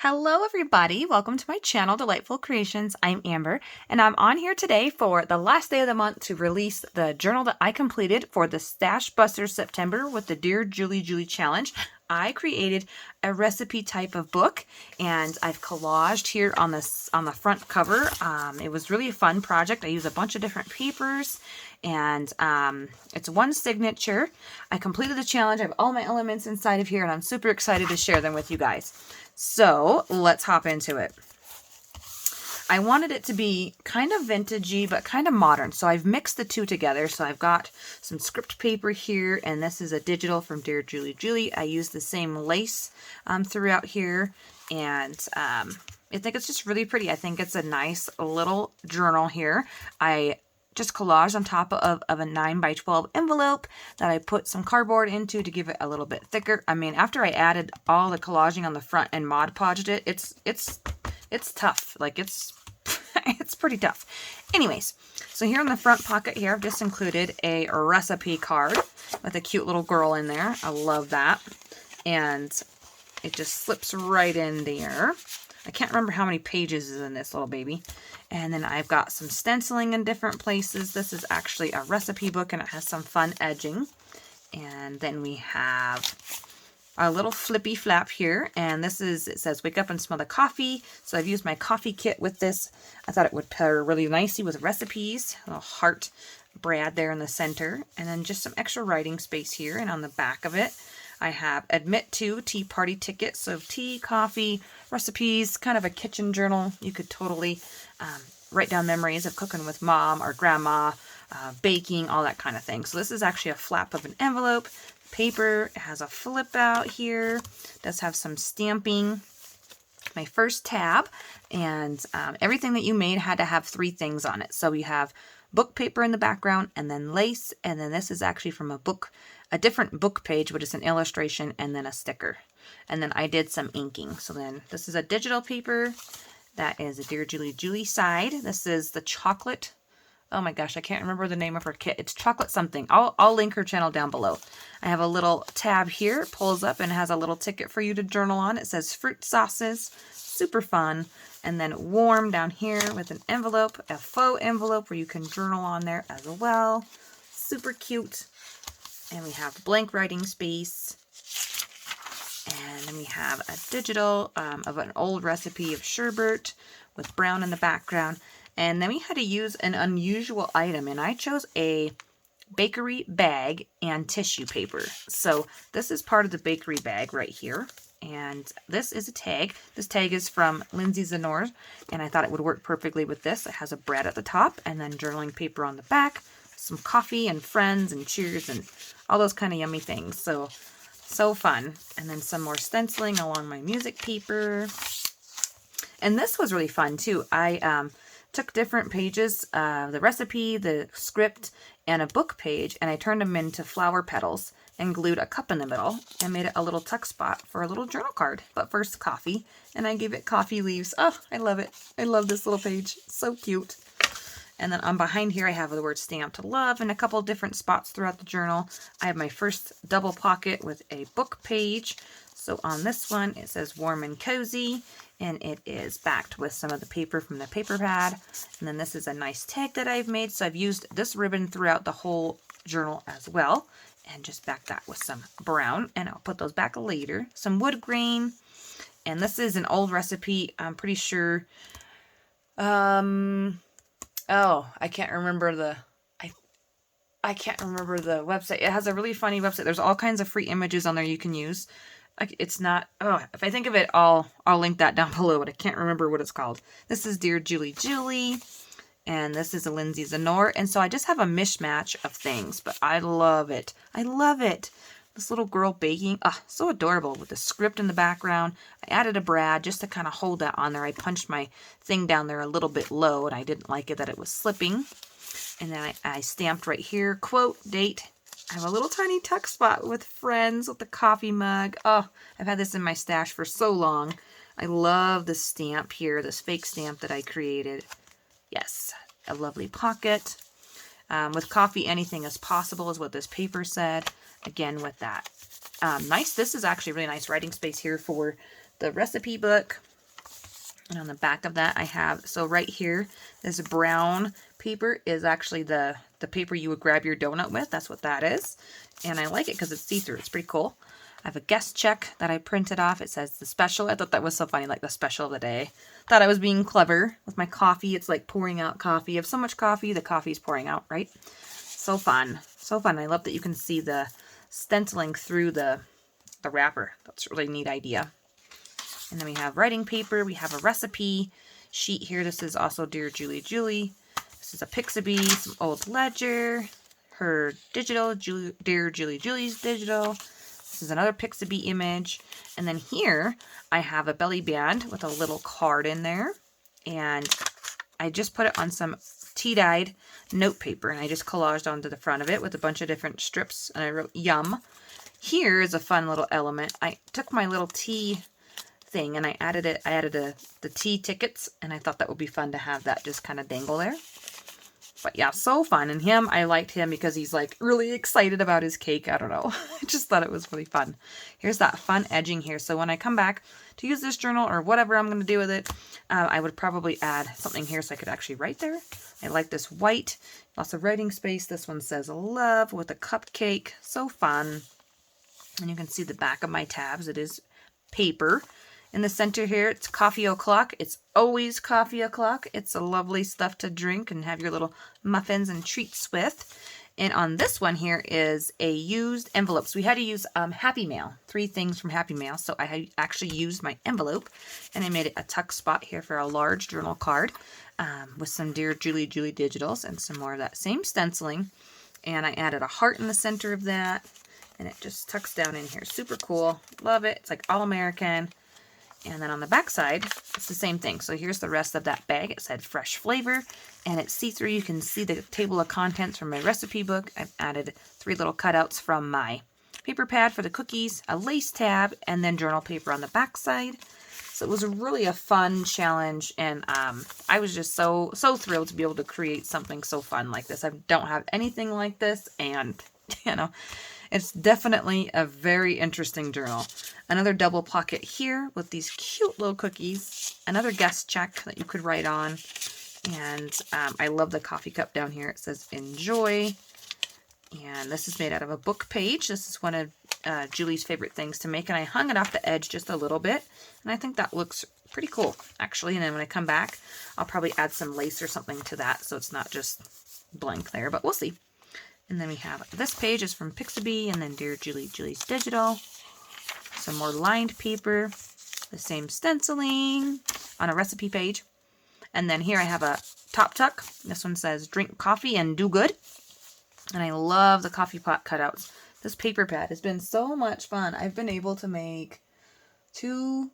Hello everybody, welcome to my channel, Delightful Creations. I'm Amber, and I'm on here today for the last day of the month to release the journal that I completed for the Stashbusting September with the Dear Julie Challenge. I created a recipe type of book, and I've collaged here on the front cover. It was really a fun project. I used a bunch of different papers, and it's one signature. I completed the challenge. I have all my elements inside of here, and I'm super excited to share them with you guys. So let's hop into it. I wanted it to be kind of vintagey, but kind of modern. So I've mixed the two together. So I've got some script paper here, and this is a digital from Dear Julie. I used the same lace throughout here, and I think it's just really pretty. I think it's a nice little journal here. I just collaged on top of a 9x12 envelope that I put some cardboard into to give it a little bit thicker. I mean, after I added all the collaging on the front and Mod Podged it, it's tough. Like it's pretty tough. Anyways, so here in the front pocket here, I've just included a recipe card with a cute little girl in there. I love that. And it just slips right in there. I can't remember how many pages is in this little baby. And then I've got some stenciling in different places. This is actually a recipe book, and it has some fun edging. And then we have our little flippy flap here. And this is, it says, wake up and smell the coffee. So I've used my coffee kit with this. I thought it would pair really nicely with recipes. A little heart brad there in the center. And then just some extra writing space here. And on the back of it, I have admit to tea party tickets. So tea, coffee, recipes, kind of a kitchen journal. You could totally write down memories of cooking with mom or grandma, baking, all that kind of thing. So this is actually a flap of an envelope. Paper, it has a flip out here. It does have some stamping. My first tab, and everything that you made had to have 3 things on it. So we have book paper in the background, and then lace, and then this is actually from a different book page, but it's an illustration and then a sticker. And then I did some inking. So then this is a digital paper. That is a Dear Julie side. This is the chocolate. Oh my gosh, I can't remember the name of her kit. It's chocolate something. I'll link her channel down below. I have a little tab here. It pulls up and has a little ticket for you to journal on. It says fruit sauces. Super fun. And then warm down here with an envelope, a faux envelope where you can journal on there as well. Super cute. And we have blank writing space. And then we have a digital of an old recipe of sherbet with brown in the background. And then we had to use an unusual item, and I chose a bakery bag and tissue paper. So this is part of the bakery bag right here. And this is a tag. This tag is from Lindsay Zenor, and I thought it would work perfectly with this. It has a bread at the top and then journaling paper on the back, some coffee and friends and cheers and all those kind of yummy things. So fun. And then some more stenciling along my music paper. And this was really fun too. I took different pages, the recipe, the script, and a book page, and I turned them into flower petals and glued a cup in the middle and made it a little tuck spot for a little journal card. But first coffee, and I gave it coffee leaves. Oh, I love it. I love this little page. So cute. And then on behind here, I have the word stamped love in a couple different spots throughout the journal. I have my first double pocket with a book page. So on this one, it says warm and cozy, and it is backed with some of the paper from the paper pad. And then this is a nice tag that I've made. So I've used this ribbon throughout the whole journal as well, and just back that with some brown, and I'll put those back later. Some wood grain, and this is an old recipe. I'm pretty sure, oh, I can't remember the website. It has a really funny website. There's all kinds of free images on there you can use. It's not, oh, if I think of it, I'll link that down below, but I can't remember what it's called. This is Dear Julie, and this is a Lindsay Zenor, and so I just have a mishmash of things, but I love it. I love it. This little girl baking, so adorable with the script in the background. I added a brad just to kind of hold that on there. I punched my thing down there a little bit low, and I didn't like it that it was slipping. And then I stamped right here, quote, date. I have a little tiny tuck spot with friends with the coffee mug. Oh, I've had this in my stash for so long. I love the stamp here, this fake stamp that I created. Yes, a lovely pocket. With coffee, anything is possible is what this paper said. Again, with that. Nice. This is actually really nice writing space here for the recipe book. And on the back of that I have, so right here, this brown paper is actually the paper you would grab your donut with. That's what that is. And I like it because it's see-through. It's pretty cool. I have a guest check that I printed off. It says the special. I thought that was so funny, like the special of the day. Thought I was being clever with my coffee. It's like pouring out coffee. You have so much coffee, the coffee's pouring out, right? So fun. So fun. I love that you can see the stenciling through the wrapper. That's a really neat idea. And then we have writing paper. We have a recipe sheet here. This is also Dear Julie Julie. This is a Pixabay, some old ledger, her digital, Dear Julie Julie's digital. This is another Pixabay image. And then here I have a belly band with a little card in there. And I just put it on some tea-dyed note paper. And I just collaged onto the front of it with a bunch of different strips. And I wrote yum. Here is a fun little element. I took my little tea thing and I added the tea tickets, and I thought that would be fun to have that just kind of dangle there. But yeah, so fun. And him, I liked him because he's like really excited about his cake. I don't know. I just thought it was really fun. Here's that fun edging here. So when I come back to use this journal or whatever I'm going to do with it, I would probably add something here so I could actually write there. I like this white, lots of writing space. This one says love with a cupcake. So fun. And you can see the back of my tabs. It is paper. In the center here, it's coffee o'clock. It's always coffee o'clock. It's a lovely stuff to drink and have your little muffins and treats with. And on this one here is a used envelope. So we had to use Happy Mail, 3 things from Happy Mail. So I had actually used my envelope and I made it a tuck spot here for a large journal card with some Dear Julie Julie digitals and some more of that same stenciling. And I added a heart in the center of that, and it just tucks down in here. Super cool. Love it. It's like all American. And then on the back side, it's the same thing. So here's the rest of that bag. It said fresh flavor, and it's see-through. You can see the table of contents from my recipe book. I've added 3 little cutouts from my paper pad for the cookies, a lace tab, and then journal paper on the back side. So it was really a fun challenge, and I was just so thrilled to be able to create something so fun like this. I don't have anything like this, and you know, it's definitely a very interesting journal. Another double pocket here with these cute little cookies. Another guest check that you could write on. And I love the coffee cup down here. It says enjoy. And this is made out of a book page. This is one of Julie's favorite things to make. And I hung it off the edge just a little bit. And I think that looks pretty cool, actually. And then when I come back, I'll probably add some lace or something to that so it's not just blank there. But we'll see. And then we have this page is from Pixabay, and then Dear Julie Julie's digital. Some more lined paper, the same stenciling on a recipe page. And then here I have a top tuck. This one says drink coffee and do good. And I love the coffee pot cutouts. This paper pad has been so much fun. I've been able to make 2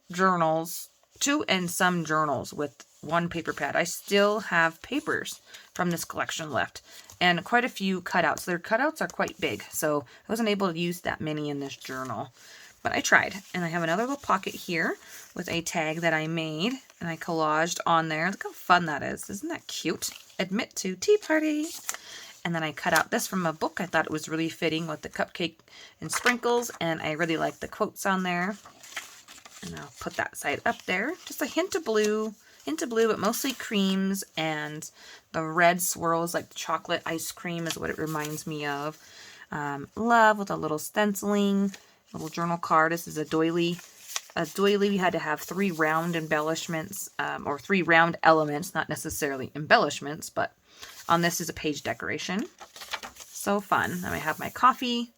and some journals with 1 paper pad. I still have papers from this collection left, and quite a few cutouts. Their cutouts are quite big, so I wasn't able to use that many in this journal, but I tried. And I have another little pocket here with a tag that I made, and I collaged on there. Look how fun that is. Isn't that cute? Admit to tea party. And then I cut out this from a book. I thought it was really fitting with the cupcake and sprinkles, and I really like the quotes on there. And I'll put that side up there. Just a hint of blue, but mostly creams, and the red swirls like chocolate ice cream is what it reminds me of. Love with a little stenciling, little journal card. This is a doily. A doily, we had to have 3 round embellishments, or 3 round elements, not necessarily embellishments, but on this is a page decoration. So fun. Then I have my coffee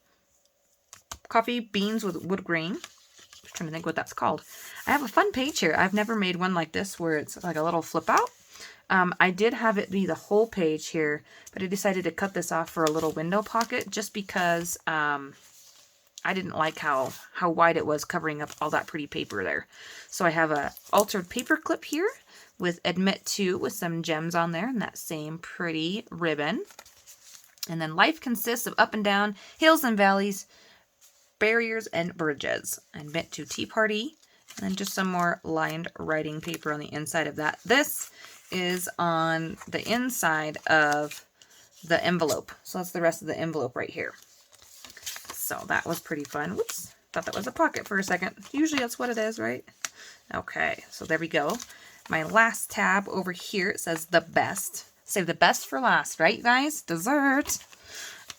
beans with wood grain. I'm trying to think what that's called. I have a fun page here. I've never made one like this where it's like a little flip out. I did have it be the whole page here, but I decided to cut this off for a little window pocket just because I didn't like how wide it was covering up all that pretty paper there. So I have a altered paper clip here with admit to with some gems on there and that same pretty ribbon. And then life consists of up and down, hills and valleys, barriers and bridges. Admit to tea party. And then just some more lined writing paper on the inside of that. This is on the inside of the envelope. So that's the rest of the envelope right here. So that was pretty fun. Whoops, thought that was a pocket for a second. Usually that's what it is, right? Okay, so there we go. my last tab over here, it says the best. Save the best for last, right, guys? Dessert.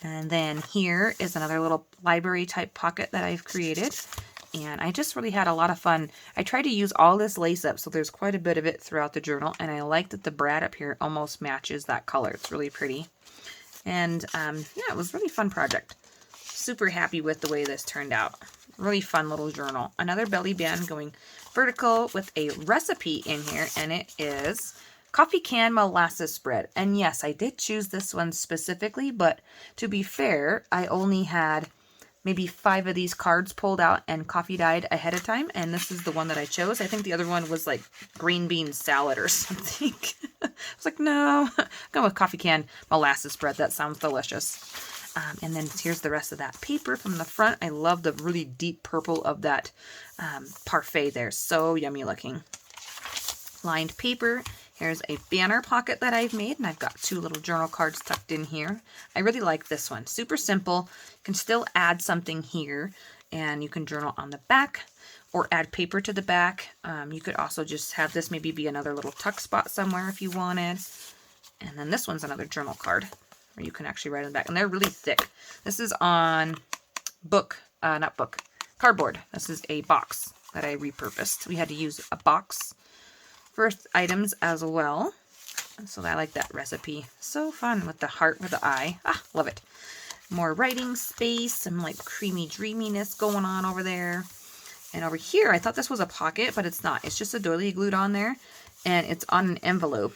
And then here is another little library type pocket that I've created. And I just really had a lot of fun. I tried to use all this lace up, so there's quite a bit of it throughout the journal. And I like that the brad up here almost matches that color. It's really pretty. And yeah, it was a really fun project. Super happy with the way this turned out. Really fun little journal. Another belly band going vertical with a recipe in here, and it is coffee can molasses spread. And yes, I did choose this one specifically, but to be fair, I only had maybe 5 of these cards pulled out and coffee dyed ahead of time, and this is the one that I chose. I think the other one was like green bean salad or something. I was like, no, I'm going with coffee can molasses spread. That sounds delicious. And then here's the rest of that paper from the front. I love the really deep purple of that parfait there. So yummy looking. Lined paper. Here's a banner pocket that I've made, and I've got 2 little journal cards tucked in here. I really like this one. Super simple. You can still add something here, and you can journal on the back or add paper to the back. You could also just have this maybe be another little tuck spot somewhere if you wanted. And then this one's another journal card where you can actually write on the back, and they're really thick. This is on cardboard. This is a box that I repurposed. We had to use a box for items as well. So I like that recipe. So fun with the heart with the eye. Ah, love it. More writing space, some like creamy dreaminess going on over there. And over here, I thought this was a pocket, but it's not. It's just a doily glued on there, and it's on an envelope.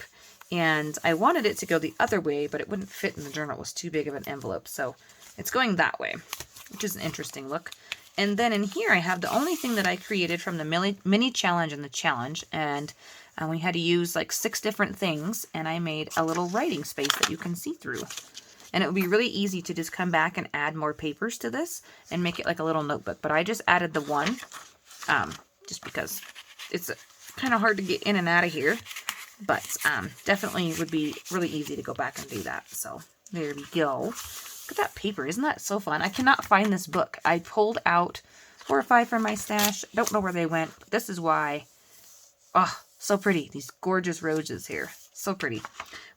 And I wanted it to go the other way, but it wouldn't fit in the journal. It was too big of an envelope. So it's going that way, which is an interesting look. And then in here, I have the only thing that I created from the mini challenge and the challenge. And we had to use like 6 different things. And I made a little writing space that you can see through. And it would be really easy to just come back and add more papers to this and make it like a little notebook. But I just added the one just because it's kind of hard to get in and out of here. But definitely would be really easy to go back and do that. So there we go. Look at that paper. Isn't that so fun? I cannot find this book. I pulled out 4 or 5 from my stash. I don't know where they went. But this is why. Oh, so pretty. These gorgeous roses here. So pretty.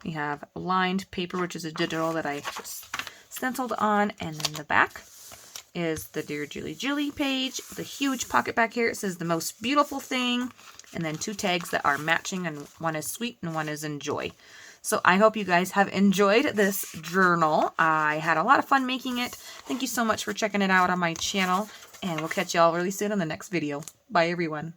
We have lined paper, which is a digital that I just stenciled on. And then the back is the Dear Julie page. The huge pocket back here. It says the most beautiful thing. And then 2 tags that are matching, and one is sweet and one is enjoy. So I hope you guys have enjoyed this journal. I had a lot of fun making it. Thank you so much for checking it out on my channel, and we'll catch y'all really soon on the next video. Bye, everyone.